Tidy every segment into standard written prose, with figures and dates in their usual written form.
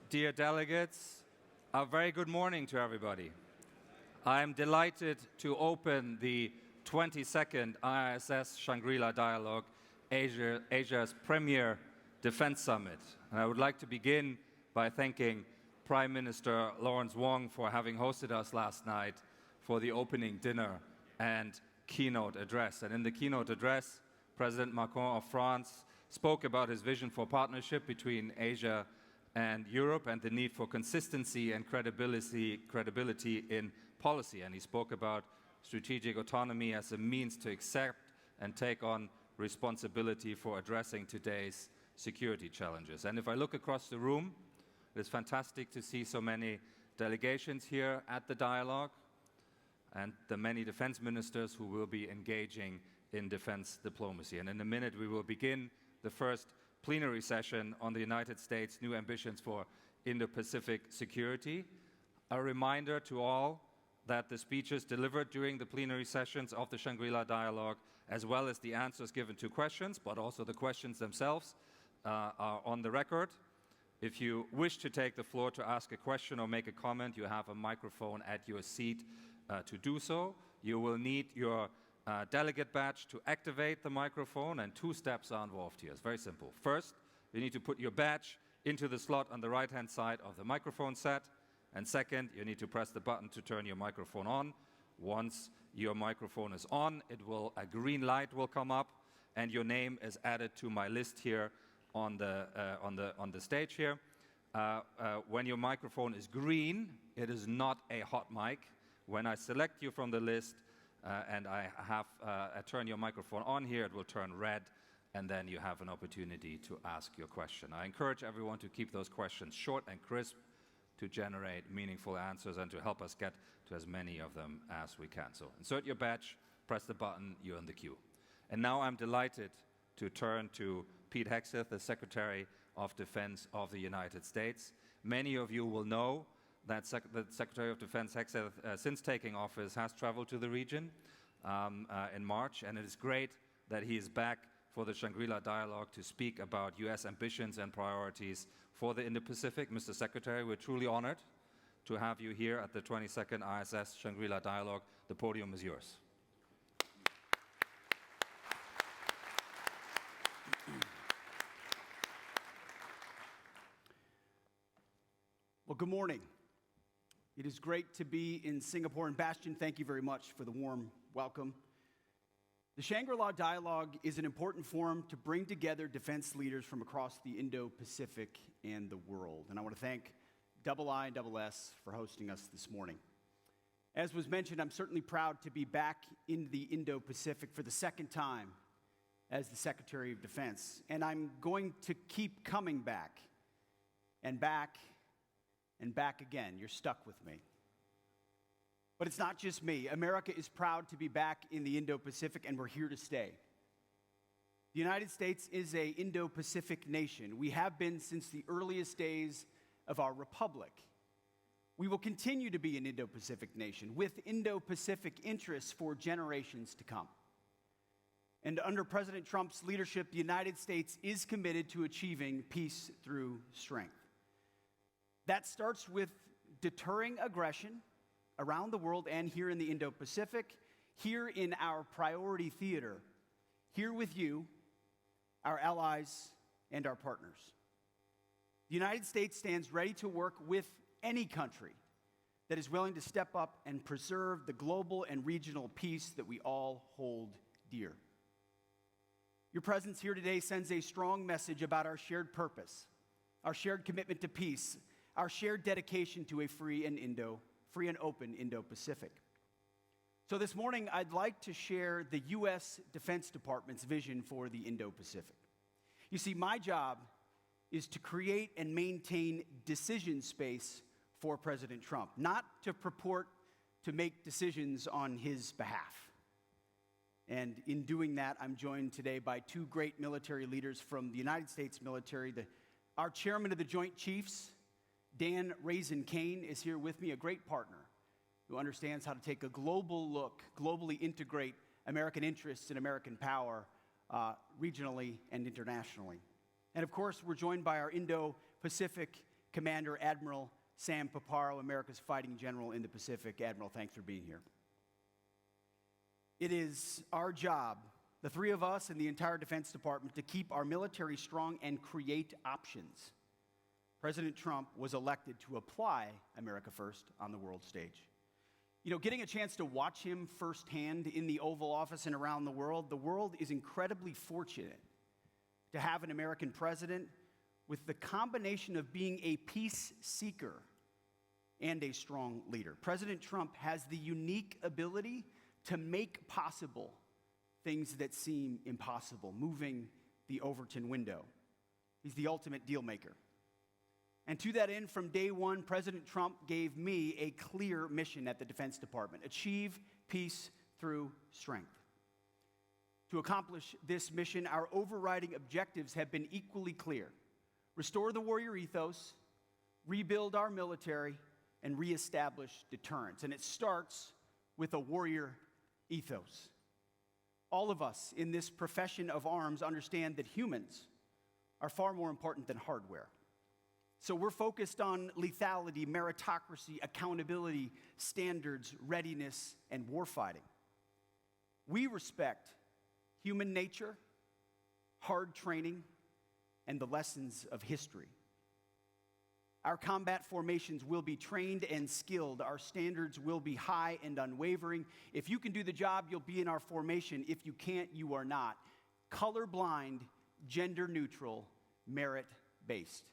Dear delegates, a very good morning to everybody. I am delighted to open the 22nd IISS Shangri-La Dialogue, Asia's premier defense summit. And I would like to begin by thanking Prime Minister Lawrence Wong for having hosted us last night for the opening dinner and keynote address. And in the keynote address, President Macron of France spoke about his vision for partnership between Asia and Europe and the need for consistency and credibility in policy. And he spoke about strategic autonomy as a means to accept and take on responsibility for addressing today's security challenges. And if I look across the room, it is fantastic to see so many delegations here at the dialogue and the many defense ministers who will be engaging in defense diplomacy. And in a minute, we will begin the first plenary session on the United States' new ambitions for Indo-Pacific security. A reminder to all that the speeches delivered during the plenary sessions of the Shangri-La Dialogue, as well as the answers given to questions, but also the questions themselves, are on the record. If you wish to take the floor to ask a question or make a comment, you have a microphone at your seat to do so. You will need your delegate badge to activate the microphone, and two steps are involved here. It's very simple. First, you need to put your badge into the slot on the right-hand side of the microphone set. And second, you need to press the button to turn your microphone on. Once your microphone is on, a green light will come up, and your name is added to my list here on the stage here. When your microphone is green, it is not a hot mic. When I select you from the list, and I turn your microphone on here, it will turn red, and then you have an opportunity to ask your question. I encourage everyone to keep those questions short and crisp to generate meaningful answers and to help us get to as many of them as we can. So insert your badge, press the button, you're in the queue. And now I'm delighted to turn to Pete Hegseth, the Secretary of Defense of the United States. Many of you will know that the Secretary of Defense Hegseth, since taking office, has traveled to the region in March, and it is great that he is back for the Shangri-La Dialogue to speak about U.S. ambitions and priorities for the Indo-Pacific. Mr. Secretary, we're truly honored to have you here at the 22nd IISS Shangri-La Dialogue. The podium is yours. Well, good morning. It is great to be in Singapore. And Bastian, thank you very much for the warm welcome. The Shangri-La Dialogue is an important forum to bring together defense leaders from across the Indo-Pacific and the world. And I want to thank IISS for hosting us this morning. As was mentioned, I'm certainly proud to be back in the Indo-Pacific for the second time as the Secretary of Defense. And I'm going to keep coming back and back and back again. You're stuck with me. But it's not just me. America is proud to be back in the Indo-Pacific, and we're here to stay. The United States is an Indo-Pacific nation. We have been since the earliest days of our republic. We will continue to be an Indo-Pacific nation with Indo-Pacific interests for generations to come. And under President Trump's leadership, the United States is committed to achieving peace through strength. That starts with deterring aggression around the world and here in the Indo-Pacific, here in our priority theater, here with you, our allies, and our partners. The United States stands ready to work with any country that is willing to step up and preserve the global and regional peace that we all hold dear. Your presence here today sends a strong message about our shared purpose, our shared commitment to peace, our shared dedication to a free and open Indo-Pacific. So this morning, I'd like to share the U.S. Defense Department's vision for the Indo-Pacific. You see, my job is to create and maintain decision space for President Trump, not to purport to make decisions on his behalf. And in doing that, I'm joined today by two great military leaders from the United States military. Our chairman of the Joint Chiefs, Dan Raisin Kane, is here with me, a great partner who understands how to take a global look, globally integrate American interests and American power regionally and internationally. And of course, we're joined by our Indo-Pacific Commander Admiral Sam Paparo, America's fighting general in the Pacific. Admiral, thanks for being here. It is our job, the three of us and the entire Defense Department, to keep our military strong and create options. President Trump was elected to apply America First on the world stage. You know, getting a chance to watch him firsthand in the Oval Office and around the world is incredibly fortunate to have an American president with the combination of being a peace seeker and a strong leader. President Trump has the unique ability to make possible things that seem impossible, moving the Overton window. He's the ultimate deal maker. And to that end, from day one, President Trump gave me a clear mission at the Defense Department: achieve peace through strength. To accomplish this mission, our overriding objectives have been equally clear: restore the warrior ethos, rebuild our military, and reestablish deterrence. And it starts with a warrior ethos. All of us in this profession of arms understand that humans are far more important than hardware. So we're focused on lethality, meritocracy, accountability, standards, readiness, and warfighting. We respect human nature, hard training, and the lessons of history. Our combat formations will be trained and skilled. Our standards will be high and unwavering. If you can do the job, you'll be in our formation. If you can't, you are not. Colorblind, gender neutral, merit-based.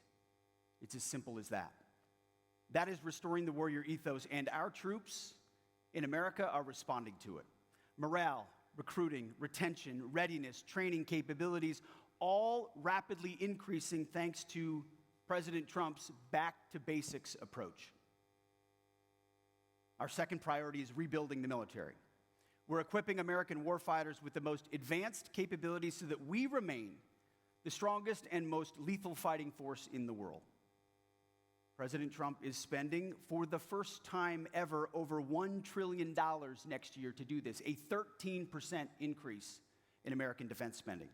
It's as simple as that. That is restoring the warrior ethos, and our troops in America are responding to it. Morale, recruiting, retention, readiness, training capabilities, all rapidly increasing thanks to President Trump's back-to-basics approach. Our second priority is rebuilding the military. We're equipping American warfighters with the most advanced capabilities so that we remain the strongest and most lethal fighting force in the world. President Trump is spending, for the first time ever, over $1 trillion next year to do this, a 13% increase in American defense spending.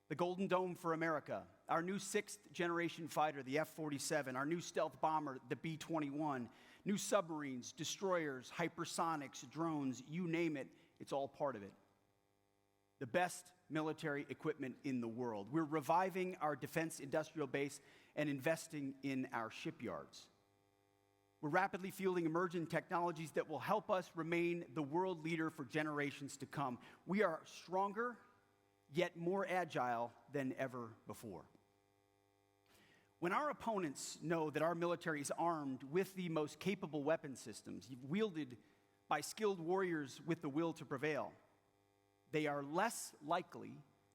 The Golden Dome for America, our new sixth-generation fighter, the F-47, our new stealth bomber, the B-21, new submarines, destroyers, hypersonics, drones, you name it, it's all part of it. The best military equipment in the world. We're reviving our defense industrial base and investing in our shipyards. We're rapidly fueling emerging technologies that will help us remain the world leader for generations to come. We are stronger, yet more agile than ever before. When our opponents know that our military is armed with the most capable weapon systems, wielded by skilled warriors with the will to prevail, they are less likely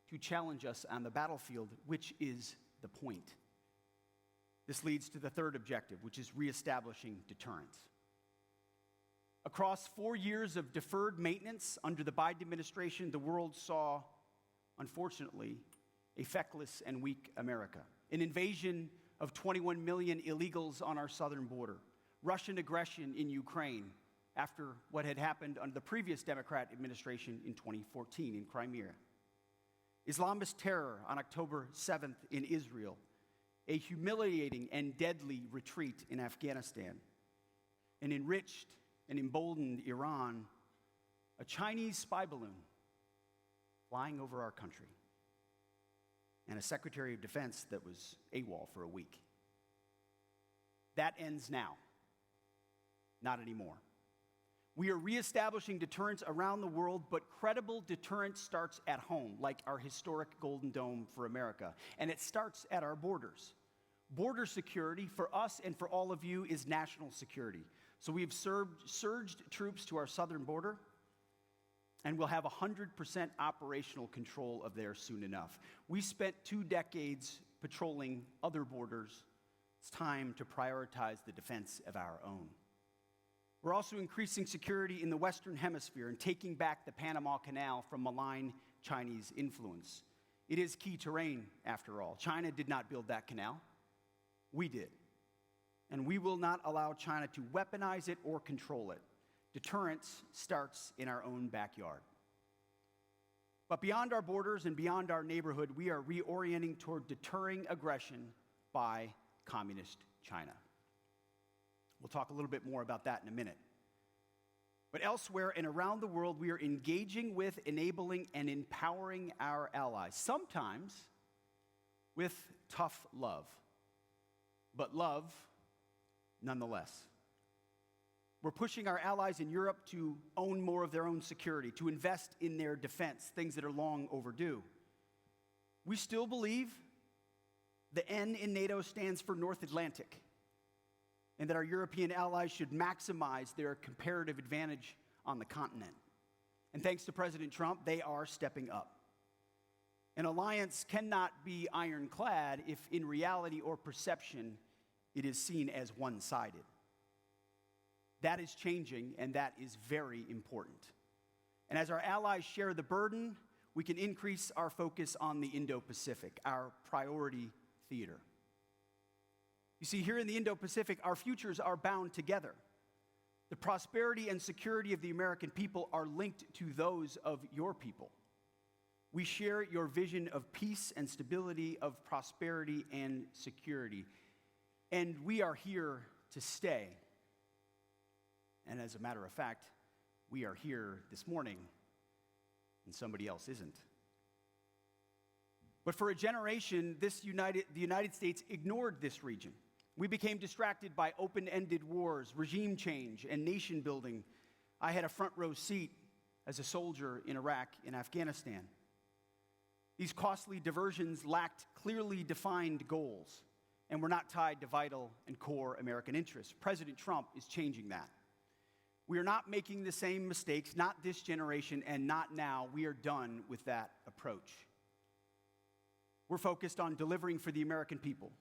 to challenge us on the battlefield, which is the point. This leads to the third objective, which is reestablishing deterrence. Across 4 years of deferred maintenance under the Biden administration, the world saw, unfortunately, a feckless and weak America. An invasion of 21 million illegals on our southern border. Russian aggression in Ukraine after what had happened under the previous Democrat administration in 2014 in Crimea. Islamist terror on October 7th in Israel. A humiliating and deadly retreat in Afghanistan. An enriched and emboldened Iran. A Chinese spy balloon flying over our country. And a Secretary of Defense that was AWOL for a week. That ends now. Not anymore. We are reestablishing deterrence around the world, but credible deterrence starts at home, like our historic Golden Dome for America. And it starts at our borders. Border security for us and for all of you is national security. So we have surged troops to our southern border, and we'll have 100% operational control of there soon enough. We spent 2 decades patrolling other borders. It's time to prioritize the defense of our own. We're also increasing security in the Western Hemisphere and taking back the Panama Canal from malign Chinese influence. It is key terrain, after all. China did not build that canal. We did. And we will not allow China to weaponize it or control it. Deterrence starts in our own backyard. But beyond our borders and beyond our neighborhood, we are reorienting toward deterring aggression by communist China. We'll talk a little bit more about that in a minute. But elsewhere and around the world, we are engaging with, enabling, and empowering our allies, sometimes with tough love, but love nonetheless. We're pushing our allies in Europe to own more of their own security, to invest in their defense, things that are long overdue. We still believe the N in NATO stands for North Atlantic, and that our European allies should maximize their comparative advantage on the continent. And thanks to President Trump, they are stepping up. An alliance cannot be ironclad if in reality or perception it is seen as one-sided. That is changing, and that is very important. And as our allies share the burden, we can increase our focus on the Indo-Pacific, our priority theater. You see, here in the Indo-Pacific, our futures are bound together. The prosperity and security of the American people are linked to those of your people. We share your vision of peace and stability, of prosperity and security. And we are here to stay. And as a matter of fact, we are here this morning, and somebody else isn't. But for a generation, the United States ignored this region. We became distracted by open-ended wars, regime change, and nation building. I had a front row seat as a soldier in Iraq and Afghanistan. These costly diversions lacked clearly defined goals and were not tied to vital and core American interests. President Trump is changing that. We are not making the same mistakes, not this generation and not now. We are done with that approach. We're focused on delivering for the American people,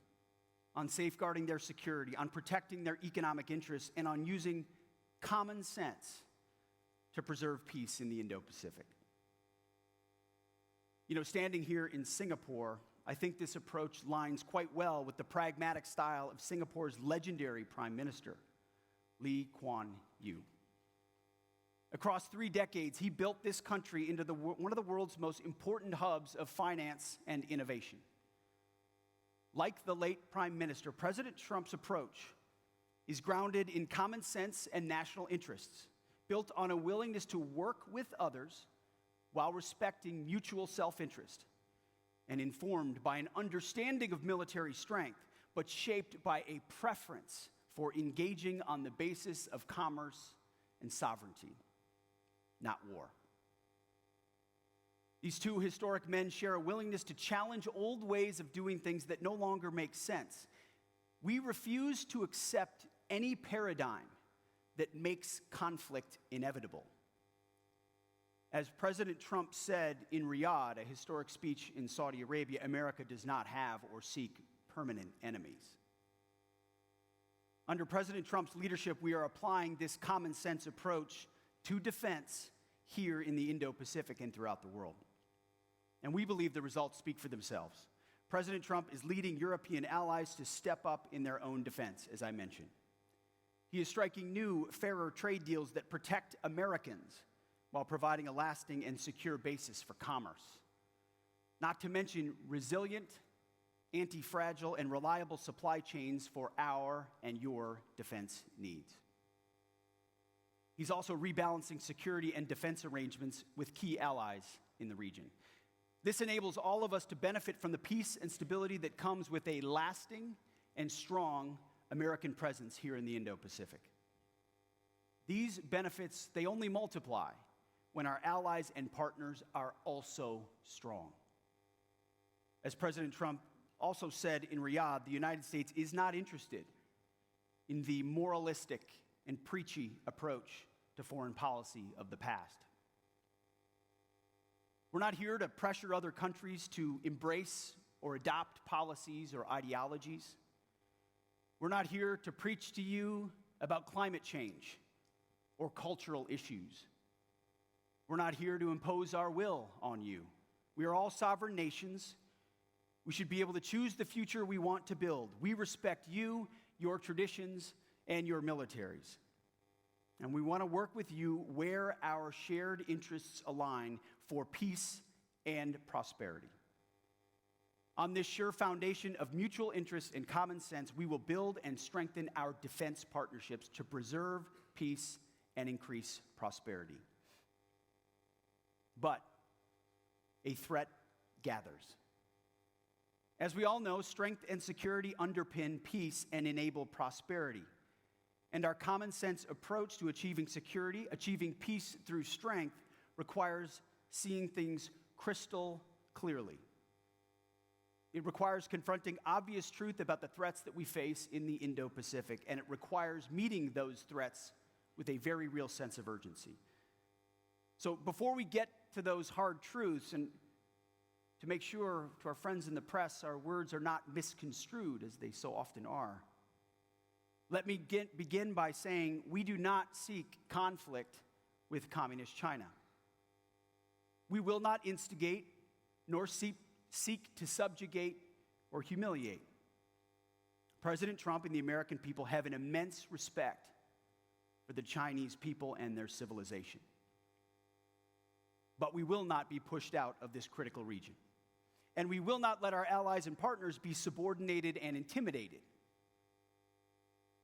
on safeguarding their security, on protecting their economic interests, and on using common sense to preserve peace in the Indo-Pacific. You know, standing here in Singapore, I think this approach lines quite well with the pragmatic style of Singapore's legendary Prime Minister, Lee Kuan Yew. Across 3 decades, he built this country into one of the world's most important hubs of finance and innovation. Like the late Prime Minister, President Trump's approach is grounded in common sense and national interests, built on a willingness to work with others while respecting mutual self-interest, and informed by an understanding of military strength, but shaped by a preference for engaging on the basis of commerce and sovereignty, not war. These two historic men share a willingness to challenge old ways of doing things that no longer make sense. We refuse to accept any paradigm that makes conflict inevitable. As President Trump said in Riyadh, a historic speech in Saudi Arabia, America does not have or seek permanent enemies. Under President Trump's leadership, we are applying this common sense approach to defense here in the Indo-Pacific and throughout the world. And we believe the results speak for themselves. President Trump is leading European allies to step up in their own defense, as I mentioned. He is striking new, fairer trade deals that protect Americans while providing a lasting and secure basis for commerce. Not to mention resilient, anti-fragile, and reliable supply chains for our and your defense needs. He's also rebalancing security and defense arrangements with key allies in the region. This enables all of us to benefit from the peace and stability that comes with a lasting and strong American presence here in the Indo-Pacific. These benefits, they only multiply when our allies and partners are also strong. As President Trump also said in Riyadh, the United States is not interested in the moralistic and preachy approach to foreign policy of the past. We're not here to pressure other countries to embrace or adopt policies or ideologies. We're not here to preach to you about climate change or cultural issues. We're not here to impose our will on you. We are all sovereign nations. We should be able to choose the future we want to build. We respect you, your traditions, and your militaries. And we want to work with you where our shared interests align for peace and prosperity. On this sure foundation of mutual interest and common sense, we will build and strengthen our defense partnerships to preserve peace and increase prosperity. But a threat gathers. As we all know, strength and security underpin peace and enable prosperity. And our common sense approach to achieving security, achieving peace through strength, requires seeing things crystal clearly. It requires confronting obvious truth about the threats that we face in the Indo-Pacific, and it requires meeting those threats with a very real sense of urgency. So before we get to those hard truths, and to make sure to our friends in the press our words are not misconstrued as they so often are, let me begin by saying we do not seek conflict with Communist China. We will not instigate nor seek to subjugate or humiliate. President Trump and the American people have an immense respect for the Chinese people and their civilization. But we will not be pushed out of this critical region. And we will not let our allies and partners be subordinated and intimidated.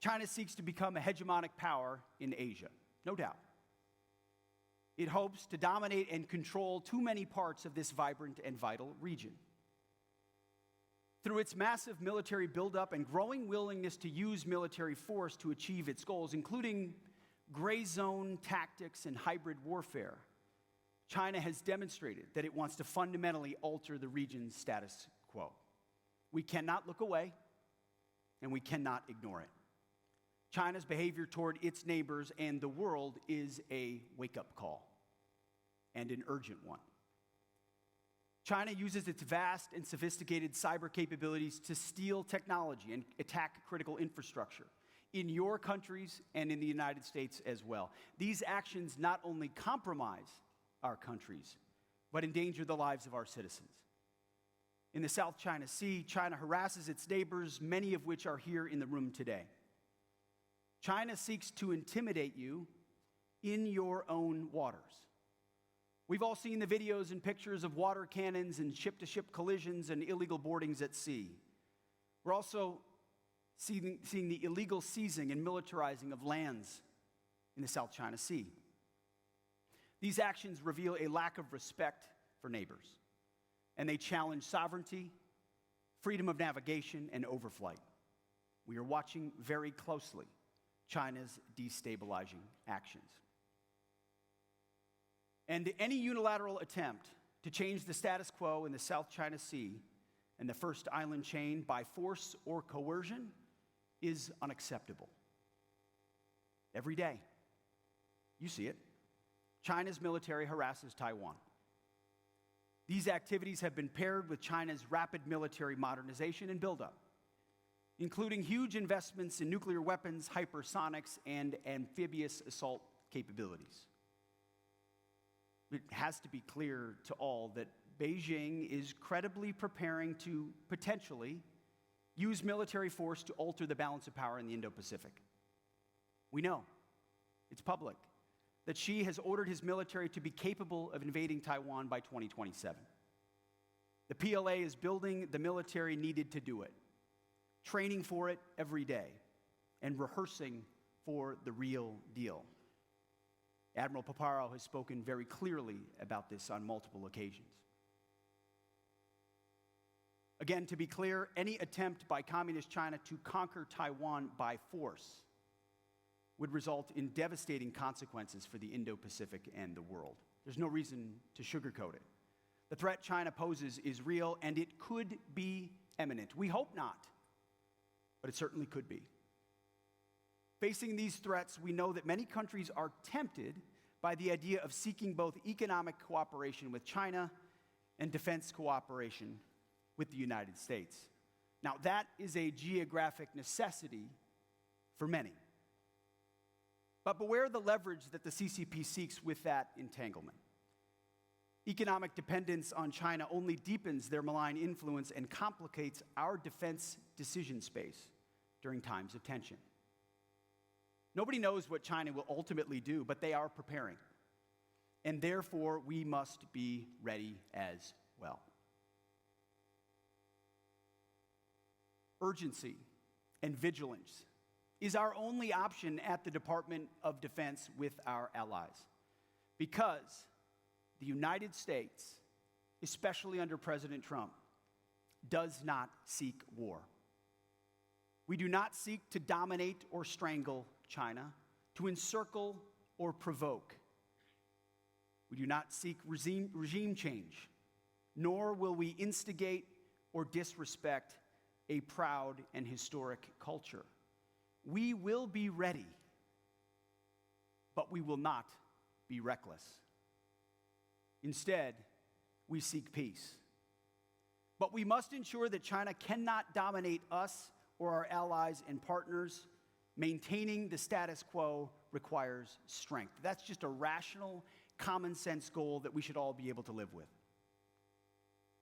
China seeks to become a hegemonic power in Asia, no doubt. It hopes to dominate and control too many parts of this vibrant and vital region. Through its massive military buildup and growing willingness to use military force to achieve its goals, including gray zone tactics and hybrid warfare, China has demonstrated that it wants to fundamentally alter the region's status quo. We cannot look away, and we cannot ignore it. China's behavior toward its neighbors and the world is a wake-up call, and an urgent one. China uses its vast and sophisticated cyber capabilities to steal technology and attack critical infrastructure in your countries and in the United States as well. These actions not only compromise our countries, but endanger the lives of our citizens. In the South China Sea, China harasses its neighbors, many of which are here in the room today. China seeks to intimidate you in your own waters. We've all seen the videos and pictures of water cannons and ship-to-ship collisions and illegal boardings at sea. We're also seeing the illegal seizing and militarizing of lands in the South China Sea. These actions reveal a lack of respect for neighbors, and they challenge sovereignty, freedom of navigation, and overflight. We are watching very closely China's destabilizing actions. And any unilateral attempt to change the status quo in the South China Sea and the First Island chain by force or coercion is unacceptable. Every day, you see it. China's military harasses Taiwan. These activities have been paired with China's rapid military modernization and buildup, including huge investments in nuclear weapons, hypersonics, and amphibious assault capabilities. It has to be clear to all that Beijing is credibly preparing to potentially use military force to alter the balance of power in the Indo-Pacific. We know, it's public, that Xi has ordered his military to be capable of invading Taiwan by 2027. The PLA is building the military needed to do it, training for it every day, and rehearsing for the real deal. Admiral Paparo has spoken very clearly about this on multiple occasions. Again, to be clear, any attempt by Communist China to conquer Taiwan by force would result in devastating consequences for the Indo-Pacific and the world. There's no reason to sugarcoat it. The threat China poses is real, and it could be imminent. We hope not, but it certainly could be. Facing these threats, we know that many countries are tempted by the idea of seeking both economic cooperation with China and defense cooperation with the United States. Now, that is a geographic necessity for many. But beware the leverage that the CCP seeks with that entanglement. Economic dependence on China only deepens their malign influence and complicates our defense decision space during times of tension. Nobody knows what China will ultimately do, but they are preparing. And therefore, we must be ready as well. urgency, and vigilance is our only option at the Department of Defense with our allies. Because the United States, especially under President Trump, does not seek war. We do not seek to dominate or strangle China, to encircle or provoke. We do not seek regime change, nor will we instigate or disrespect a proud and historic culture. We will be ready, but we will not be reckless. Instead, we seek peace. But we must ensure that China cannot dominate us or our allies and partners. Maintaining the status quo requires strength. That's just a rational, common sense goal that we should all be able to live with.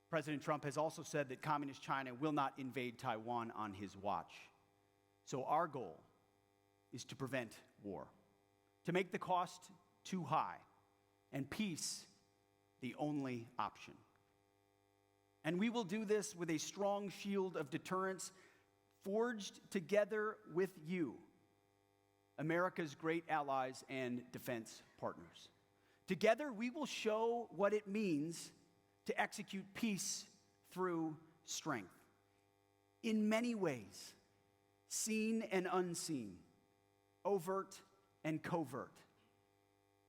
President Trump has also said that Communist China will not invade Taiwan on his watch. So our goal is to prevent war, to make the cost too high, and peace the only option. And we will do this with a strong shield of deterrence forged together with you, America's great allies and defense partners. Together, we will show what it means to execute peace through strength. In many ways, seen and unseen, overt and covert.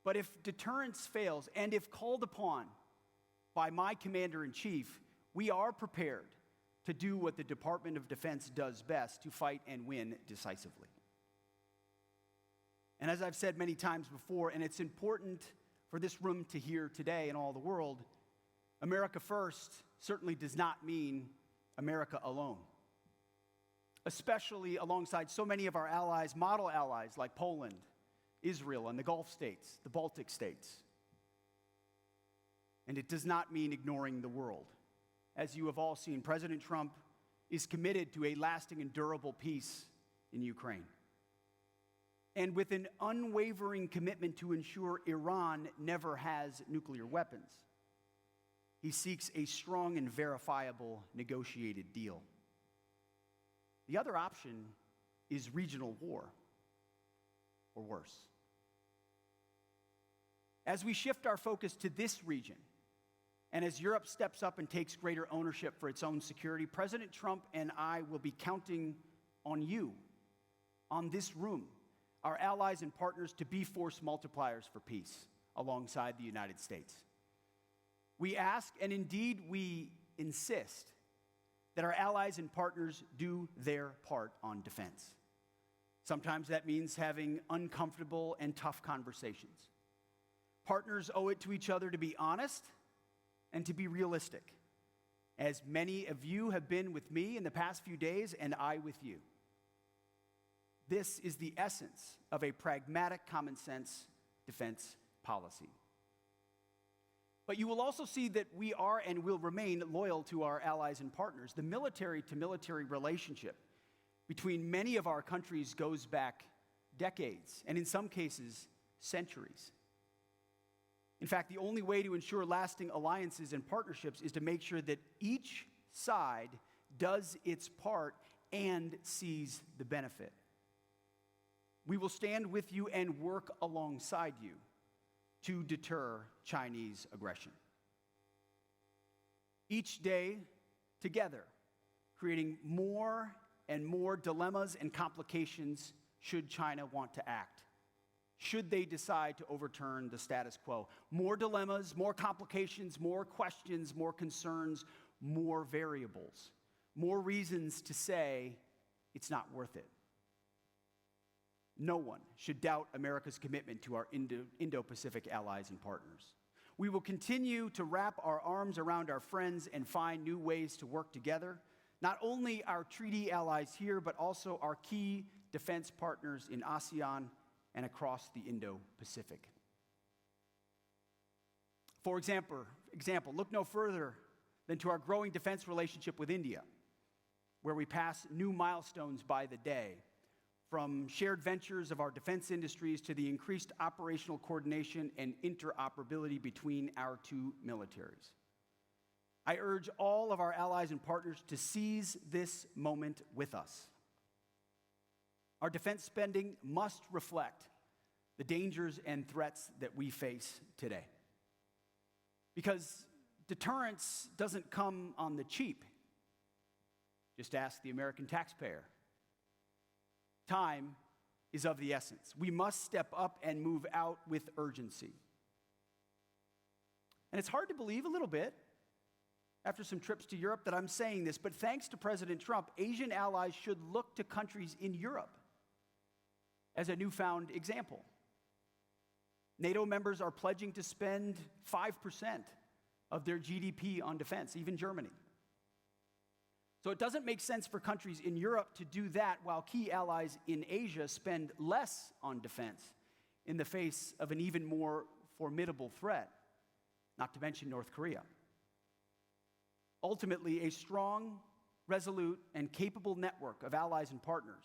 But if deterrence fails, and if called upon by my commander-in-chief, we are prepared to do what the Department of Defense does best, to fight and win decisively. And as I've said many times before, and it's important for this room to hear today and all the world, America first certainly does not mean America alone. Especially alongside so many of our allies, model allies like Poland, Israel, and the Gulf states, the Baltic states. And it does not mean ignoring the world. As you have all seen, President Trump is committed to a lasting and durable peace in Ukraine. And with an unwavering commitment to ensure Iran never has nuclear weapons, he seeks a strong and verifiable negotiated deal. The other option is regional war, or worse. As we shift our focus to this region, and as Europe steps up and takes greater ownership for its own security, President Trump and I will be counting on you, on this room, our allies and partners, to be force multipliers for peace alongside the United States. We ask, and indeed we insist, that our allies and partners do their part on defense. Sometimes that means having uncomfortable and tough conversations. Partners owe it to each other to be honest and to be realistic, as many of you have been with me in the past few days, and I with you. This is the essence of a pragmatic, common sense defense policy. But you will also see that we are and will remain loyal to our allies and partners. The military-to-military relationship between many of our countries goes back decades, and in some cases, centuries. In fact, the only way to ensure lasting alliances and partnerships is to make sure that each side does its part and sees the benefit. We will stand with you and work alongside you to deter Chinese aggression. Each day, together, creating more and more dilemmas and complications should China want to act, should they decide to overturn the status quo. More dilemmas, more complications, more questions, more concerns, more variables, more reasons to say it's not worth it. No one should doubt America's commitment to our Indo-Pacific allies and partners. We will continue to wrap our arms around our friends and find new ways to work together, not only our treaty allies here, but also our key defense partners in ASEAN and across the Indo-Pacific. For example, look no further than to our growing defense relationship with India, where we pass new milestones by the day, from shared ventures of our defense industries to the increased operational coordination and interoperability between our two militaries. I urge all of our allies and partners to seize this moment with us. Our defense spending must reflect the dangers and threats that we face today. Because deterrence doesn't come on the cheap. Just ask the American taxpayer. Time is of the essence. We must step up and move out with urgency. And it's hard to believe a little bit, after some trips to Europe, that I'm saying this, but thanks to President Trump, Asian allies should look to countries in Europe as a newfound example. NATO members are pledging to spend 5% of their GDP on defense, even Germany. So it doesn't make sense for countries in Europe to do that while key allies in Asia spend less on defense in the face of an even more formidable threat, not to mention North Korea. Ultimately, a strong, resolute, and capable network of allies and partners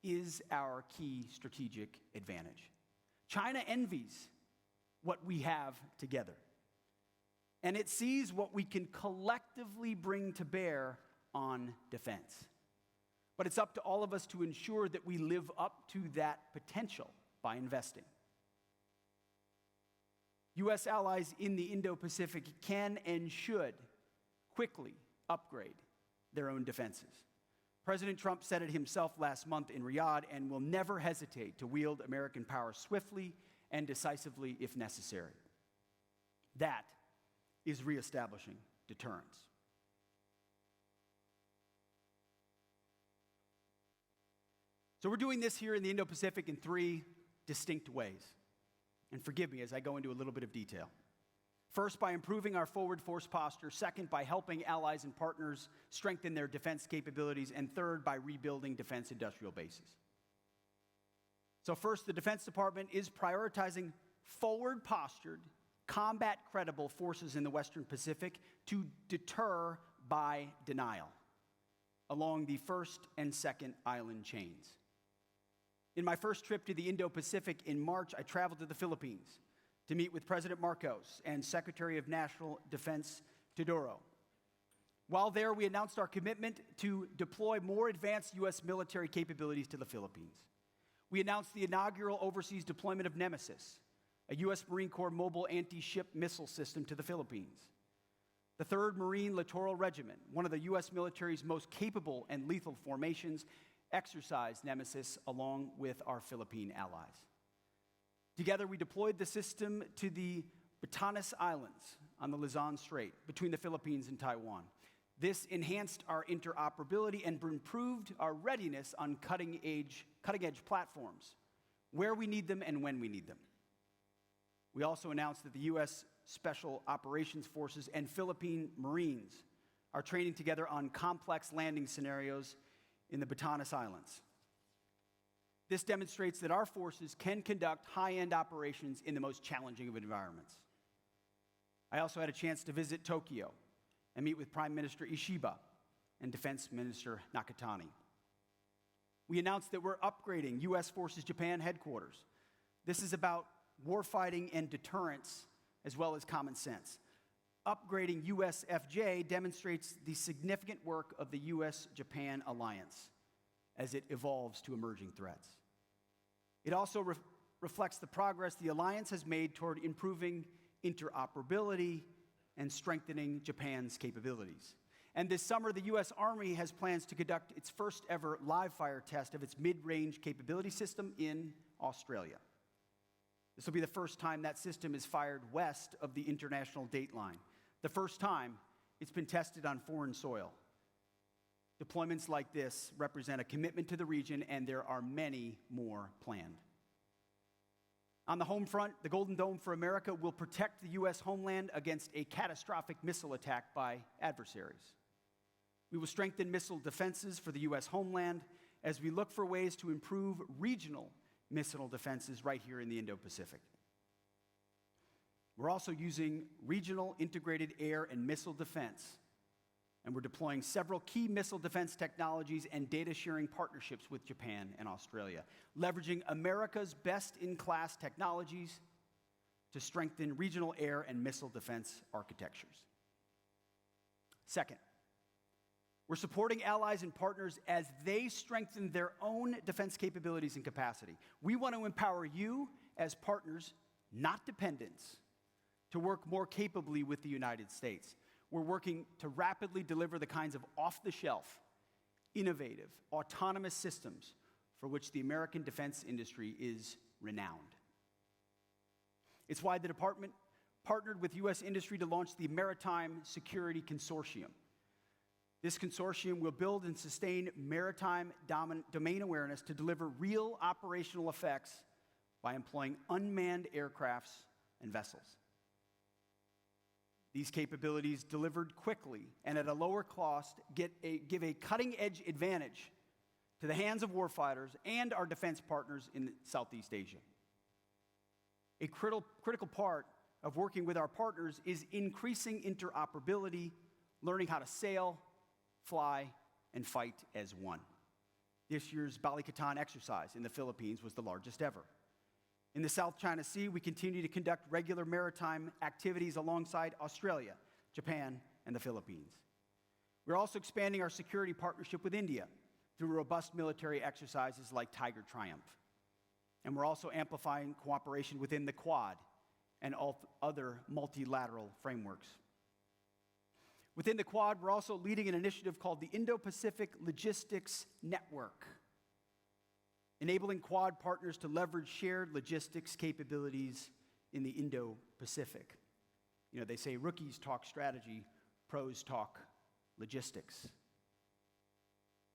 is our key strategic advantage. China envies what we have together, and it sees what we can collectively bring to bear on defense. But it's up to all of us to ensure that we live up to that potential by investing. U.S. allies in the Indo-Pacific can and should quickly upgrade their own defenses. President Trump said it himself last month in Riyadh and will never hesitate to wield American power swiftly and decisively if necessary. That is reestablishing deterrence. So we're doing this here in the Indo-Pacific in three distinct ways. And forgive me as I go into a little bit of detail. First, by improving our forward force posture. Second, by helping allies and partners strengthen their defense capabilities. And third, by rebuilding defense industrial bases. So first, the Defense Department is prioritizing forward-postured, combat-credible forces in the Western Pacific to deter by denial along the first and second island chains. In my first trip to the Indo-Pacific in March, I traveled to the Philippines to meet with President Marcos and Secretary of National Defense Teodoro. While there, we announced our commitment to deploy more advanced U.S. military capabilities to the Philippines. We announced the inaugural overseas deployment of Nemesis, a U.S. Marine Corps mobile anti-ship missile system to the Philippines. The 3rd Marine Littoral Regiment, one of the U.S. military's most capable and lethal formations, exercised Nemesis along with our Philippine allies. Together, we deployed the system to the Batanes Islands on the Luzon Strait between the Philippines and Taiwan. This enhanced our interoperability and improved our readiness on cutting-edge platforms, where we need them and when we need them. We also announced that the U.S. Special Operations Forces and Philippine Marines are training together on complex landing scenarios in the Batanes Islands. This demonstrates that our forces can conduct high-end operations in the most challenging of environments. I also had a chance to visit Tokyo and meet with Prime Minister Ishiba and Defense Minister Nakatani. We announced that we're upgrading U.S. Forces Japan headquarters. This is about warfighting and deterrence as well as common sense. Upgrading USFJ demonstrates the significant work of the U.S.-Japan alliance as it evolves to emerging threats. It also reflects the progress the alliance has made toward improving interoperability and strengthening Japan's capabilities. And this summer, the U.S. Army has plans to conduct its first ever live-fire test of its mid-range capability system in Australia. This will be the first time that system is fired west of the international date line, the first time it's been tested on foreign soil. Deployments like this represent a commitment to the region, and there are many more planned. On the home front, the Golden Dome for America will protect the U.S. homeland against a catastrophic missile attack by adversaries. We will strengthen missile defenses for the U.S. homeland as we look for ways to improve regional missile defenses right here in the Indo-Pacific. We're also using regional integrated air and missile defense, and we're deploying several key missile defense technologies and data-sharing partnerships with Japan and Australia, leveraging America's best-in-class technologies to strengthen regional air and missile defense architectures. Second, we're supporting allies and partners as they strengthen their own defense capabilities and capacity. We want to empower you as partners, not dependents, to work more capably with the United States. We're working to rapidly deliver the kinds of off-the-shelf, innovative, autonomous systems for which the American defense industry is renowned. It's why the department partnered with U.S. industry to launch the Maritime Security Consortium. This consortium will build and sustain maritime domain awareness to deliver real operational effects by employing unmanned aircrafts and vessels. These capabilities, delivered quickly and at a lower cost, give a cutting-edge advantage to the hands of warfighters and our defense partners in Southeast Asia. A critical part of working with our partners is increasing interoperability, learning how to sail, fly, and fight as one. This year's Balikatan exercise in the Philippines was the largest ever. In the South China Sea, we continue to conduct regular maritime activities alongside Australia, Japan, and the Philippines. We're also expanding our security partnership with India through robust military exercises like Tiger Triumph. And we're also amplifying cooperation within the Quad and other multilateral frameworks. Within the Quad, we're also leading an initiative called the Indo-Pacific Logistics Network, enabling Quad partners to leverage shared logistics capabilities in the Indo-Pacific. You know, they say rookies talk strategy, pros talk logistics.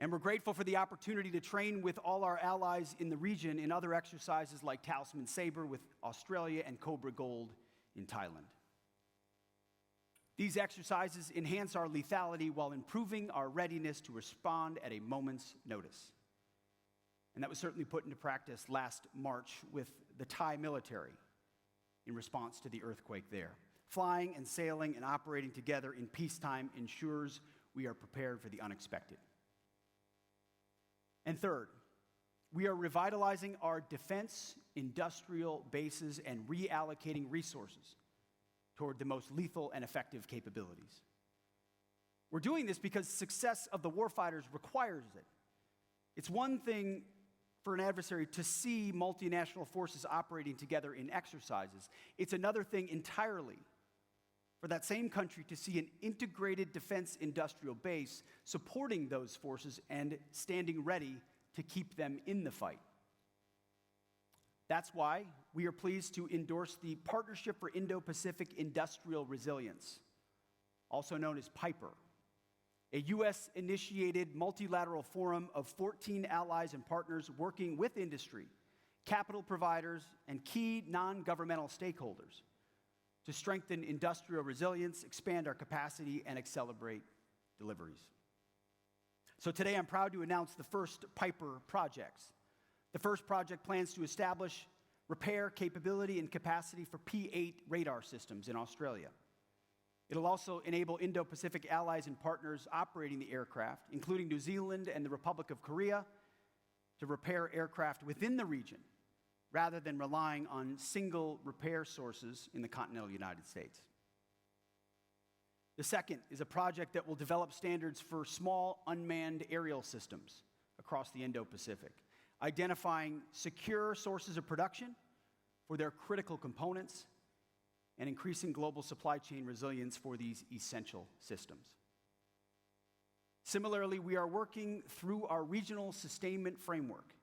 And we're grateful for the opportunity to train with all our allies in the region in other exercises like Talisman Sabre with Australia and Cobra Gold in Thailand. These exercises enhance our lethality while improving our readiness to respond at a moment's notice. And that was certainly put into practice last March with the Thai military in response to the earthquake there. Flying and sailing and operating together in peacetime ensures we are prepared for the unexpected. And third, we are revitalizing our defense industrial bases and reallocating resources toward the most lethal and effective capabilities. We're doing this because success of the warfighters requires it. It's one thing for an adversary to see multinational forces operating together in exercises. It's another thing entirely for that same country to see an integrated defense industrial base supporting those forces and standing ready to keep them in the fight. That's why we are pleased to endorse the Partnership for Indo-Pacific Industrial Resilience, also known as PIPER, a U.S.-initiated multilateral forum of 14 allies and partners working with industry, capital providers, and key non-governmental stakeholders to strengthen industrial resilience, expand our capacity, and accelerate deliveries. So today I'm proud to announce the first PIPER projects. The first project plans to establish repair capability and capacity for P-8 radar systems in Australia. It'll also enable Indo-Pacific allies and partners operating the aircraft, including New Zealand and the Republic of Korea, to repair aircraft within the region rather than relying on single repair sources in the continental United States. The second is a project that will develop standards for small unmanned aerial systems across the Indo-Pacific, identifying secure sources of production for their critical components and increasing global supply chain resilience for these essential systems. Similarly, we are working through our regional sustainment framework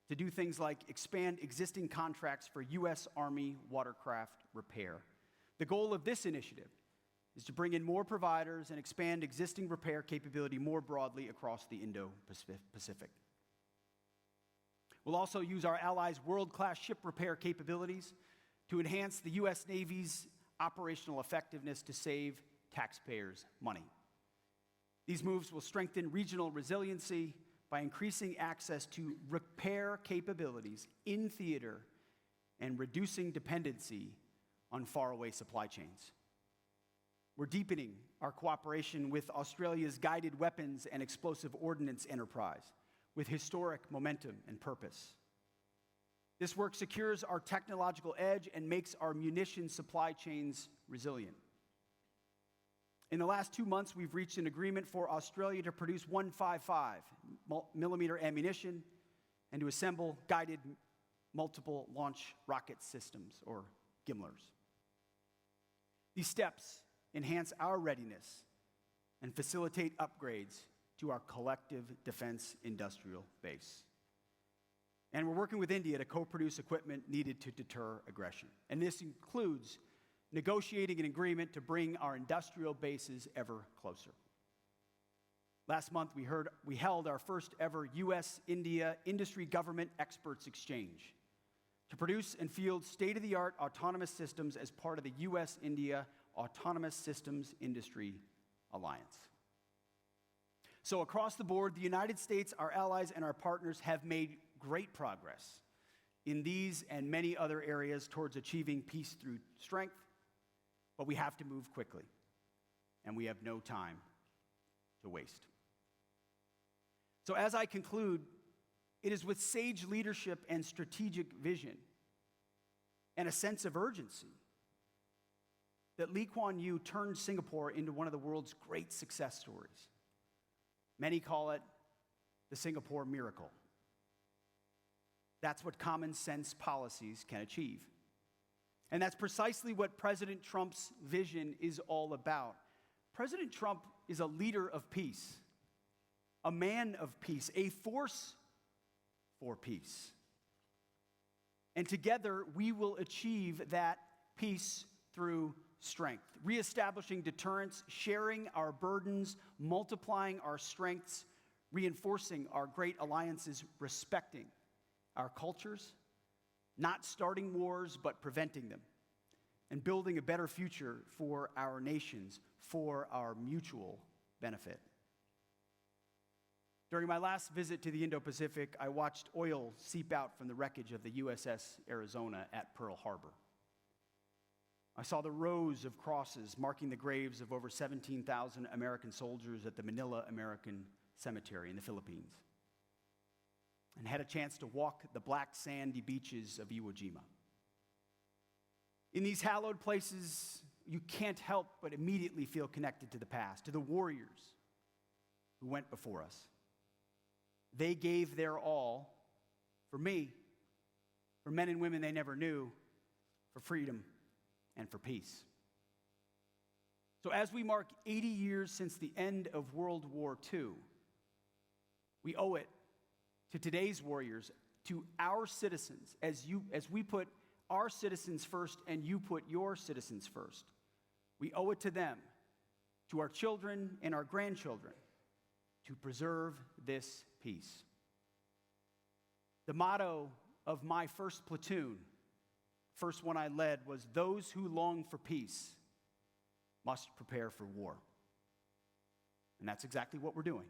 to do things like expand existing contracts for U.S. Army watercraft repair. The goal of this initiative is to bring in more providers and expand existing repair capability more broadly across the Indo-Pacific. We'll also use our allies' world-class ship repair capabilities to enhance the U.S. Navy's operational effectiveness to save taxpayers money. These moves will strengthen regional resiliency by increasing access to repair capabilities in theater and reducing dependency on faraway supply chains. We're deepening our cooperation with Australia's Guided Weapons and Explosive Ordnance Enterprise with historic momentum and purpose. This work secures our technological edge and makes our munitions supply chains resilient. In the last 2 months, we've reached an agreement for Australia to produce 155 millimeter ammunition and to assemble guided multiple launch rocket systems, or GMLRS. These steps enhance our readiness and facilitate upgrades to our collective defense industrial base. And we're working with India to co-produce equipment needed to deter aggression. And this includes negotiating an agreement to bring our industrial bases ever closer. Last month, we held our first ever U.S.-India industry government experts exchange to produce and field state-of-the-art autonomous systems as part of the U.S.-India Autonomous Systems Industry Alliance. So across the board, the United States, our allies, and our partners have made great progress in these and many other areas towards achieving peace through strength, but we have to move quickly, and we have no time to waste. So as I conclude, it is with sage leadership and strategic vision and a sense of urgency that Lee Kuan Yew turned Singapore into one of the world's great success stories. Many call it the Singapore miracle. That's what common sense policies can achieve. And that's precisely what President Trump's vision is all about. President Trump is a leader of peace, a man of peace, a force for peace. And together, we will achieve that peace through strength, reestablishing deterrence, sharing our burdens, multiplying our strengths, reinforcing our great alliances, respecting our cultures, not starting wars, but preventing them, and building a better future for our nations, for our mutual benefit. During my last visit to the Indo-Pacific, I watched oil seep out from the wreckage of the IISS Arizona at Pearl Harbor. I saw the rows of crosses marking the graves of over 17,000 American soldiers at the Manila American Cemetery in the Philippines, and had a chance to walk the black sandy beaches of Iwo Jima. In these hallowed places, you can't help but immediately feel connected to the past, to the warriors who went before us. They gave their all for me, for men and women they never knew, for freedom and for peace. So as we mark 80 years since the end of World War II, we owe it to today's warriors, to our citizens, as we put our citizens first and you put your citizens first. We owe it to them, to our children and our grandchildren, to preserve this peace. The motto of my first platoon, first one I led, was those who long for peace must prepare for war. And that's exactly what we're doing.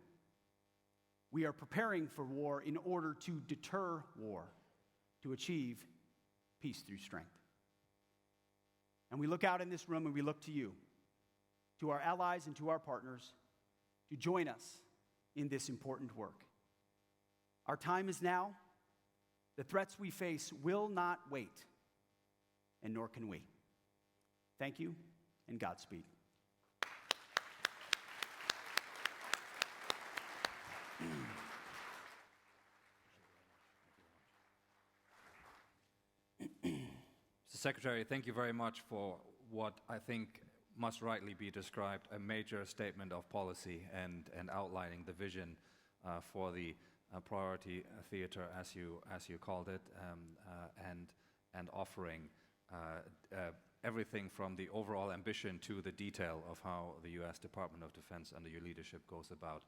We are preparing for war in order to deter war, to achieve peace through strength. And we look out in this room and we look to you, to our allies and to our partners, to join us in this important work. Our time is now. The threats we face will not wait, and nor can we. Thank you, and Godspeed. Mr. Secretary, thank you very much for what I think must rightly be described a major statement of policy and outlining the vision for the priority theater, as you called it, and offering everything from the overall ambition to the detail of how the U.S. Department of Defense under your leadership goes about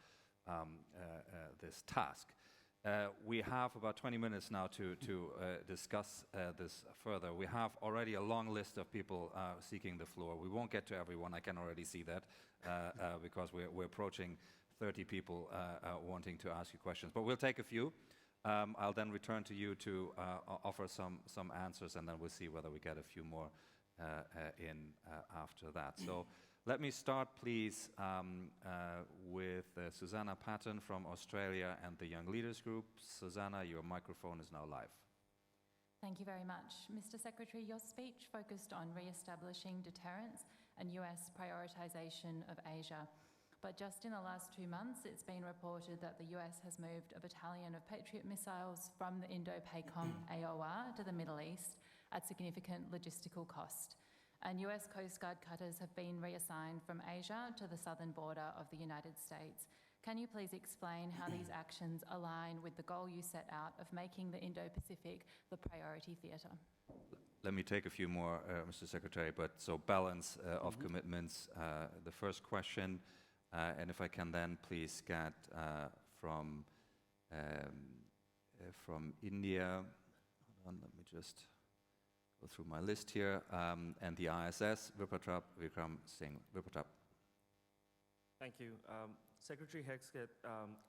this task. We have about 20 minutes now to discuss this further. We have already a long list of people seeking the floor. We won't get to everyone, I can already see that, because we're approaching 30 people wanting to ask you questions. But we'll take a few. I'll then return to you to offer some answers, and then we'll see whether we get a few more in after that. So let me start, please, with Susanna Patton from Australia and the Young Leaders Group. Susanna, your microphone is now live. Thank you very much. Mr. Secretary, your speech focused on re-establishing deterrence and US prioritization of Asia. But just in the last 2 months, it's been reported that the US has moved a battalion of Patriot missiles from the Indo-Pacific AOR to the Middle East at significant logistical cost. And US Coast Guard cutters have been reassigned from Asia to the southern border of the United States. Can you please explain how these actions align with the goal you set out of making the Indo-Pacific the priority theatre? Let me take a few more, Mr. Secretary, but so balance of commitments. The first question, and if I can then please get from India. Hold on, let me just go through my list here. And the IISS, Vikram Singh. Vipatrap. Thank you. Secretary Hegseth,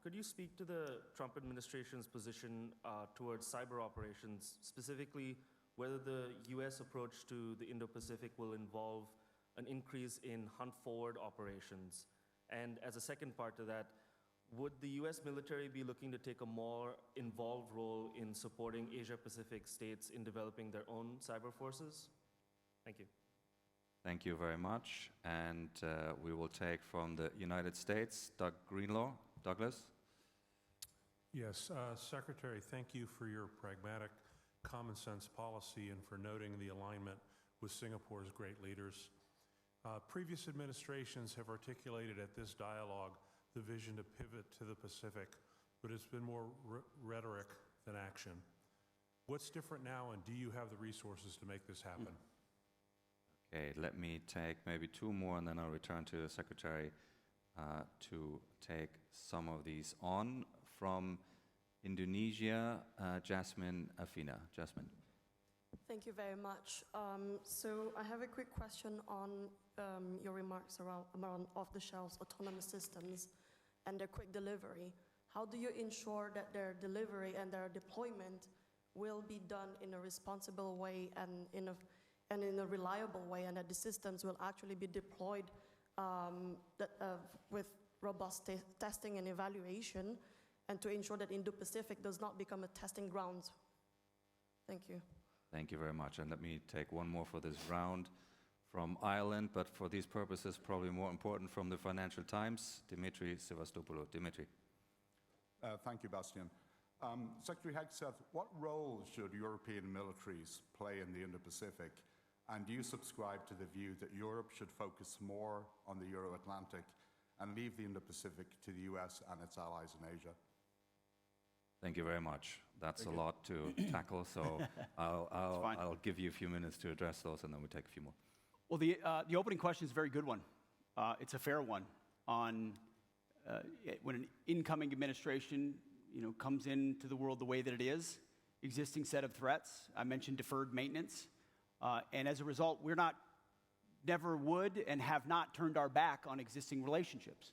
could you speak to the Trump administration's position towards cyber operations, specifically whether the US approach to the Indo-Pacific will involve an increase in hunt-forward operations? And as a second part to that, would the US military be looking to take a more involved role in supporting Asia-Pacific states in developing their own cyber forces? Thank you. Thank you very much. And we will take from the United States, Doug Greenlaw. Douglas? Yes, Secretary, thank you for your pragmatic, common sense policy and for noting the alignment with Singapore's great leaders. Previous administrations have articulated at this dialogue the vision to pivot to the Pacific, but it's been more rhetoric than action. What's different now, and do you have the resources to make this happen? Okay, let me take maybe two more, and then I'll return to the Secretary to take some of these on. From Indonesia, Jasmine Afina. Jasmine. Thank you very much. So I have a quick question on your remarks around off-the-shelf autonomous systems and their quick delivery. How do you ensure that their delivery and their deployment will be done in a responsible way and in a reliable way, and that the systems will actually be deployed with robust testing and evaluation, and to ensure that Indo-Pacific does not become a testing ground? Thank you. Thank you very much. And let me take one more for this round from Ireland, but for these purposes, probably more important, from the Financial Times, Dimitri Sevastopoulou. Dimitri. Thank you, Bastian. Secretary Hegseth, what role should European militaries play in the Indo-Pacific? And do you subscribe to the view that Europe should focus more on the Euro-Atlantic and leave the Indo-Pacific to the US and its allies in Asia? Thank you very much. That's a lot to tackle, so I'll give you a few minutes to address those, and then we'll take a few more. Well, the opening question is a very good one. It's a fair one on when an incoming administration comes into the world the way that it is, existing set of threats. I mentioned deferred maintenance. And as a result, never would and have not turned our back on existing relationships,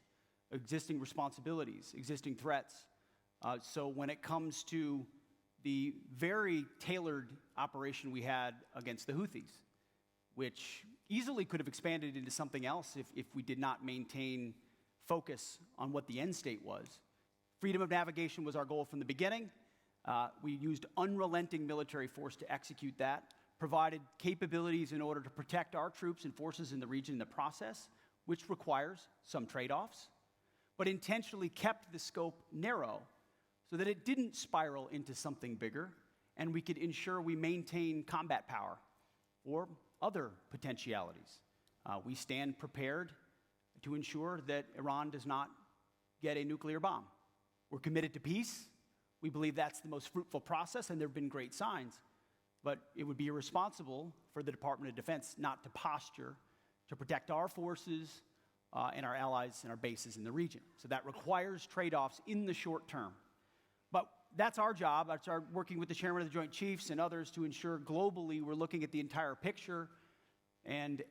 existing responsibilities, existing threats. So when it comes to the very tailored operation we had against the Houthis, which easily could have expanded into something else if we did not maintain focus on what the end state was. Freedom of navigation was our goal from the beginning. We used unrelenting military force to execute that, provided capabilities in order to protect our troops and forces in the region in the process, which requires some trade-offs, but intentionally kept the scope narrow so that it didn't spiral into something bigger, and we could ensure we maintain combat power or other potentialities. We stand prepared to ensure that Iran does not get a nuclear bomb. We're committed to peace. We believe that's the most fruitful process, and there have been great signs. But it would be irresponsible for the Department of Defense not to posture to protect our forces and our allies and our bases in the region. So that requires trade-offs in the short term. But that's our job. That's our working with the Chairman of the Joint Chiefs and others to ensure globally we're looking at the entire picture and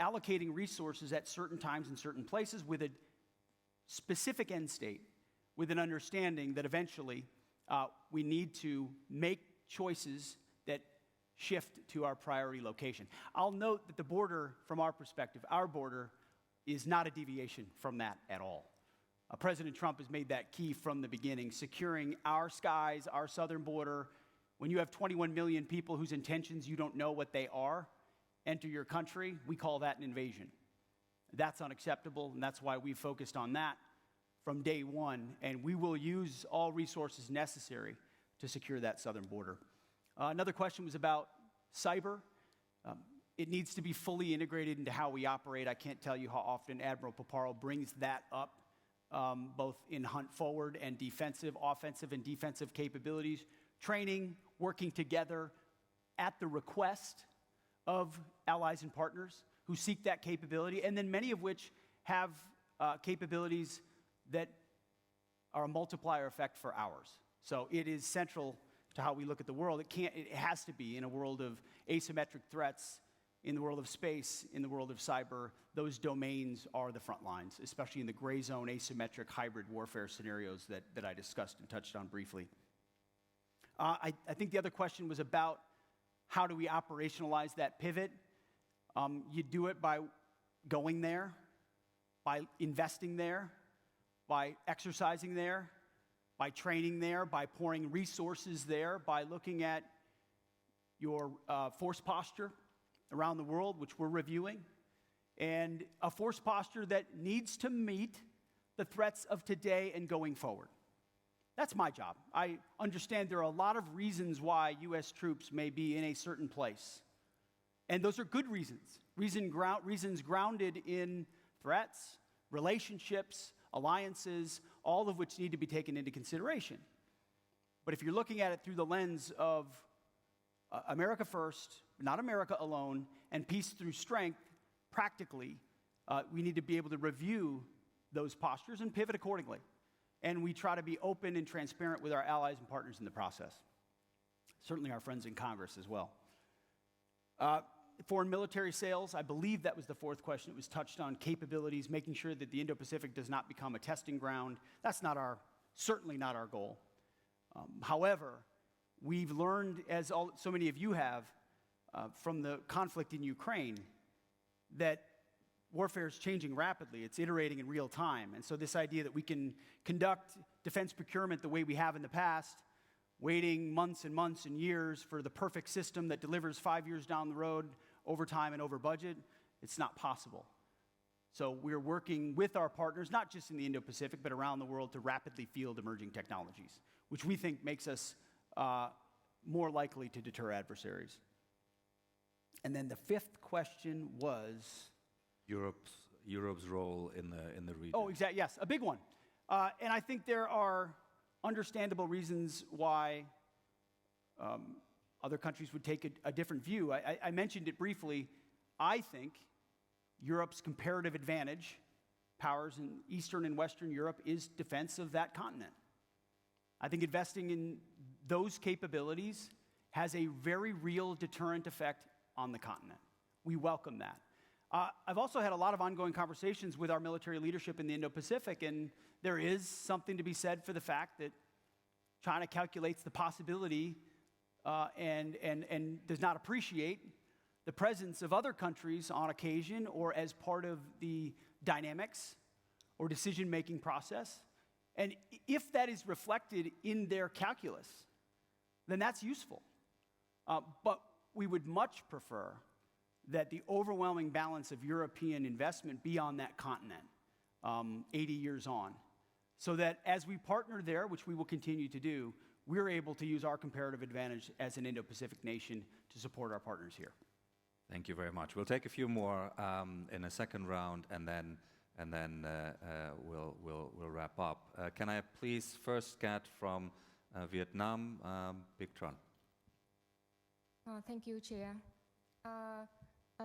allocating resources at certain times in certain places with a specific end state, with an understanding that eventually we need to make choices that shift to our priority location. I'll note that the border, from our perspective, our border, is not a deviation from that at all. President Trump has made that key from the beginning, securing our skies, our southern border. When you have 21 million people whose intentions you don't know what they are, enter your country, we call that an invasion. That's unacceptable, and that's why we focused on that from day one, and we will use all resources necessary to secure that southern border. Another question was about cyber. It needs to be fully integrated into how we operate. I can't tell you how often Admiral Paparo brings that up, both in hunt forward and defensive, offensive and defensive capabilities, training, working together at the request of allies and partners who seek that capability, and then many of which have capabilities that are a multiplier effect for ours. So it is central to how we look at the world. It has to be in a world of asymmetric threats, in the world of space, in the world of cyber. Those domains are the front lines, especially in the gray zone, asymmetric hybrid warfare scenarios that I discussed and touched on briefly. I think the other question was about how do we operationalize that pivot? You do it by going there, by investing there, by exercising there, by training there, by pouring resources there, by looking at your force posture around the world, which we're reviewing, and a force posture that needs to meet the threats of today and going forward. That's my job. I understand there are a lot of reasons why U.S. troops may be in a certain place, and those are good reasons, reasons grounded in threats, relationships, alliances, all of which need to be taken into consideration. But if you're looking at it through the lens of America first, not America alone, and peace through strength, practically, we need to be able to review those postures and pivot accordingly. And we try to be open and transparent with our allies and partners in the process. Certainly our friends in Congress as well. Foreign military sales, I believe that was the fourth question. It was touched on capabilities, making sure that the Indo-Pacific does not become a testing ground. That's certainly not our goal. However, we've learned, as so many of you have, from the conflict in Ukraine, that warfare is changing rapidly. It's iterating in real time. And so this idea that we can conduct defense procurement the way we have in the past, waiting months and months and years for the perfect system that delivers 5 years down the road over time and over budget, it's not possible. So we're working with our partners, not just in the Indo-Pacific, but around the world to rapidly field emerging technologies, which we think makes us more likely to deter adversaries. And then the fifth question was? Europe's role in the region. Oh, exactly, yes, a big one. And I think there are understandable reasons why other countries would take a different view. I mentioned it briefly. I think Europe's comparative advantage, powers in Eastern and Western Europe, is defense of that continent. I think investing in those capabilities has a very real deterrent effect on the continent. We welcome that. I've also had a lot of ongoing conversations with our military leadership in the Indo-Pacific, and there is something to be said for the fact that China calculates the possibility and does not appreciate the presence of other countries on occasion or as part of the dynamics or decision-making process. And if that is reflected in their calculus, then that's useful. But we would much prefer that the overwhelming balance of European investment be on that continent 80 years on, so that as we partner there, which we will continue to do, we're able to use our comparative advantage as an Indo-Pacific nation to support our partners here. Thank you very much. We'll take a few more in a second round, and then we'll wrap up. Can I please first get from Vietnam, Big Tron? Thank you, Chair.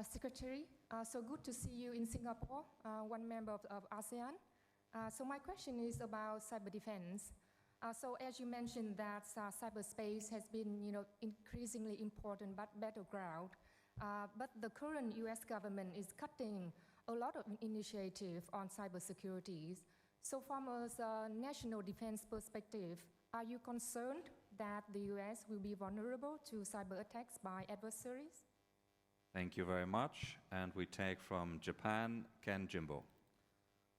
Secretary, so good to see you in Singapore, one member of ASEAN. So my question is about cyber defense. So as you mentioned that cyberspace has been, increasingly important battleground, but the current U.S. government is cutting a lot of initiative on cybersecurity. So from a national defense perspective, are you concerned that the U.S. will be vulnerable to cyber attacks by adversaries? Thank you very much. And we take from Japan, Ken Jimbo.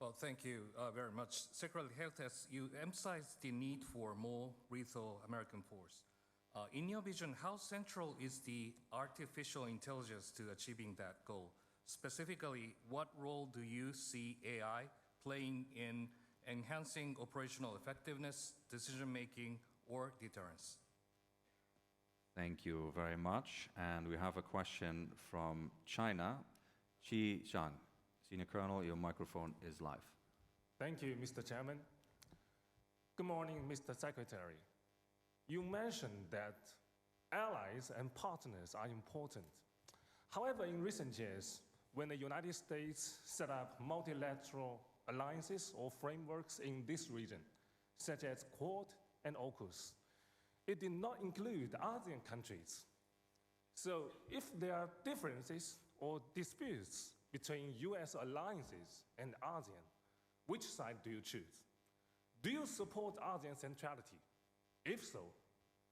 Well, thank you very much. Secretary Hegseth, you emphasized the need for more lethal American force. In your vision, how central is the artificial intelligence to achieving that goal? Specifically, what role do you see AI playing in enhancing operational effectiveness, decision-making, or deterrence? Thank you very much. And we have a question from China. Qi Zhang, Senior Colonel, your microphone is live. Thank you, Mr. Chairman. Good morning, Mr. Secretary. You mentioned that allies and partners are important. However, in recent years, when the United States set up multilateral alliances or frameworks in this region, such as Quad and AUKUS, it did not include ASEAN countries. So if there are differences or disputes between US alliances and ASEAN, which side do you choose? Do you support ASEAN centrality? If so,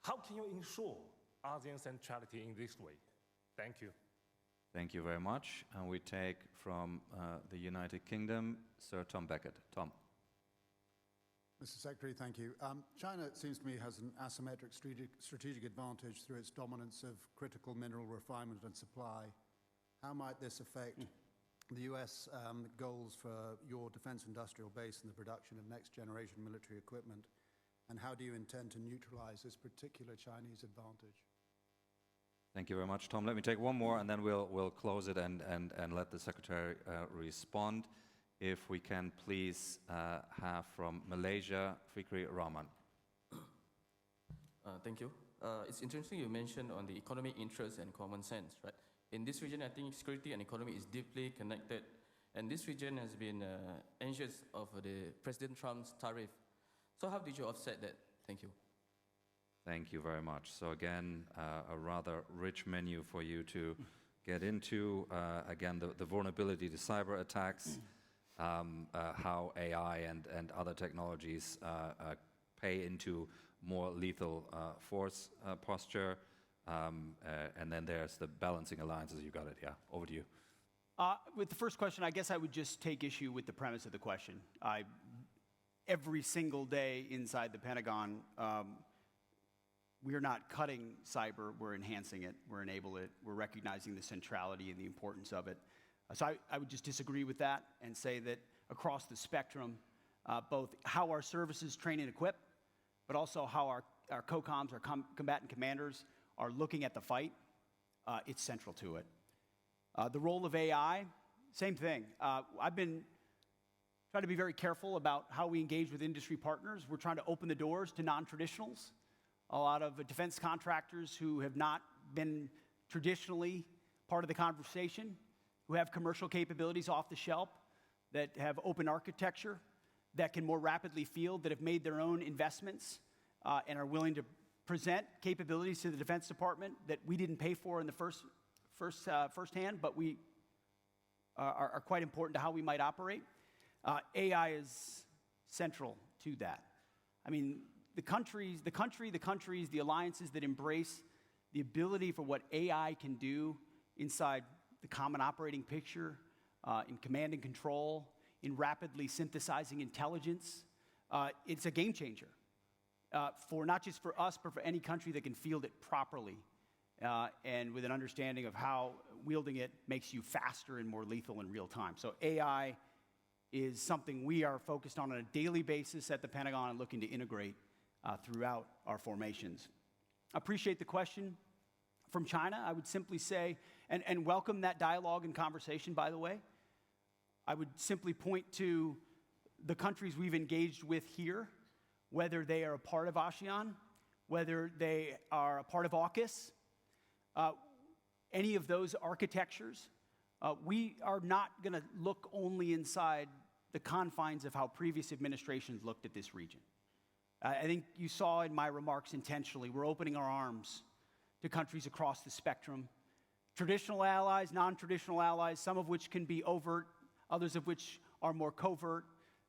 how can you ensure ASEAN centrality in this way? Thank you. Thank you very much. And we take from the United Kingdom, Sir Tom Beckett. Tom. Mr. Secretary, thank you. China, it seems to me, has an asymmetric strategic advantage through its dominance of critical mineral refinement and supply. How might this affect the US goals for your defense industrial base and the production of next-generation military equipment? And how do you intend to neutralize this particular Chinese advantage? Thank you very much, Tom. Let me take one more, and then we'll close it and let the Secretary respond. If we can please have from Malaysia, Fikri Rahman. Thank you. It's interesting you mentioned on the economic interest and common sense, right? In this region, I think security and economy is deeply connected, and this region has been anxious of the President Trump's tariff. So how did you offset that? Thank you. Thank you very much. So again, a rather rich menu for you to get into. Again, the vulnerability to cyber attacks, how AI and other technologies pay into more lethal force posture, and then there's the balancing alliances. You got it, yeah. Over to you. With the first question, I guess I would just take issue with the premise of the question. Every single day inside the Pentagon, we're not cutting cyber, we're enhancing it, we're enabling it, we're recognizing the centrality and the importance of it. So I would just disagree with that and say that across the spectrum, both how our services train and equip, but also how our COCOMs, our combatant commanders, are looking at the fight, it's central to it. The role of AI, same thing. I've been trying to be very careful about how we engage with industry partners. We're trying to open the doors to non-traditionals. A lot of defense contractors who have not been traditionally part of the conversation, who have commercial capabilities off the shelf, that have open architecture, that can more rapidly field, that have made their own investments and are willing to present capabilities to the Defense Department that we didn't pay for in the firsthand, but we are quite important to how we might operate. AI is central to that. I mean, the alliances that embrace the ability for what AI can do inside the common operating picture, in command and control, in rapidly synthesizing intelligence, it's a game changer. For not just for us, but for any country that can field it properly and with an understanding of how wielding it makes you faster and more lethal in real time. So AI is something we are focused on a daily basis at the Pentagon and looking to integrate throughout our formations. Appreciate the question from China. I would simply say, and welcome that dialogue and conversation, by the way. I would simply point to the countries we've engaged with here, whether they are a part of ASEAN, whether they are a part of AUKUS, any of those architectures. We are not going to look only inside the confines of how previous administrations looked at this region. I think you saw in my remarks intentionally, we're opening our arms to countries across the spectrum. Traditional allies, non-traditional allies, some of which can be overt, others of which are more covert,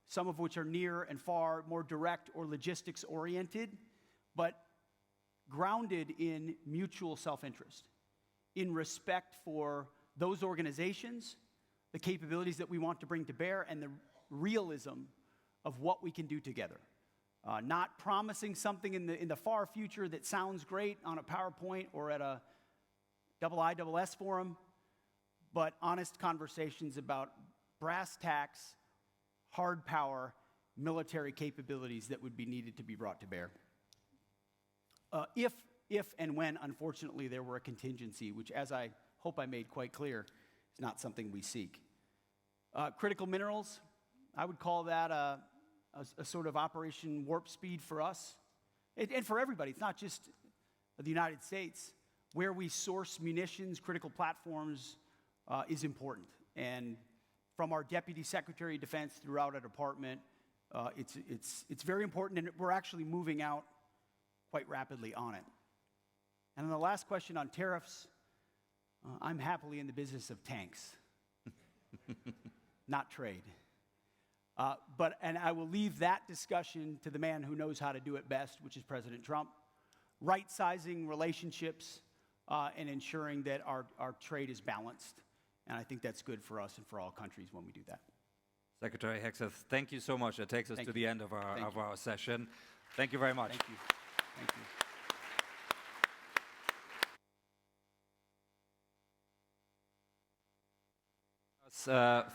some of which are near and far, more direct or logistics-oriented, but grounded in mutual self-interest, in respect for those organizations, the capabilities that we want to bring to bear, and the realism of what we can do together. not promising something in the far future that sounds great on a PowerPoint or at a IISS forum, but honest conversations about brass tacks, hard power, military capabilities that would be needed to be brought to bear. If and when, unfortunately, there were a contingency, which, as I hope I made quite clear, is not something we seek. Critical minerals, I would call that a sort of Operation Warp Speed for us, and for everybody. It's not just the United States. Where we source munitions, critical platforms, is important. And from our Deputy Secretary of Defense throughout our department, it's very important, and we're actually moving out quite rapidly on it. And then the last question on tariffs, I'm happily in the business of tanks, not trade. And I will leave that discussion to the man who knows how to do it best, which is President Trump. Right-sizing relationships and ensuring that our trade is balanced. And I think that's good for us and for all countries when we do that. Secretary Hegseth, thank you so much. That takes us to the end of our session. Thank you very much. Thank you. Thank you.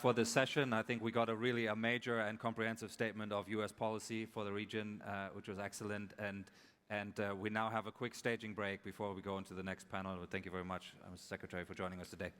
For this session, I think we got a really major and comprehensive statement of U.S. policy for the region, which was excellent. And we now have a quick staging break before we go into the next panel. Thank you very much, Mr. Secretary, for joining us today.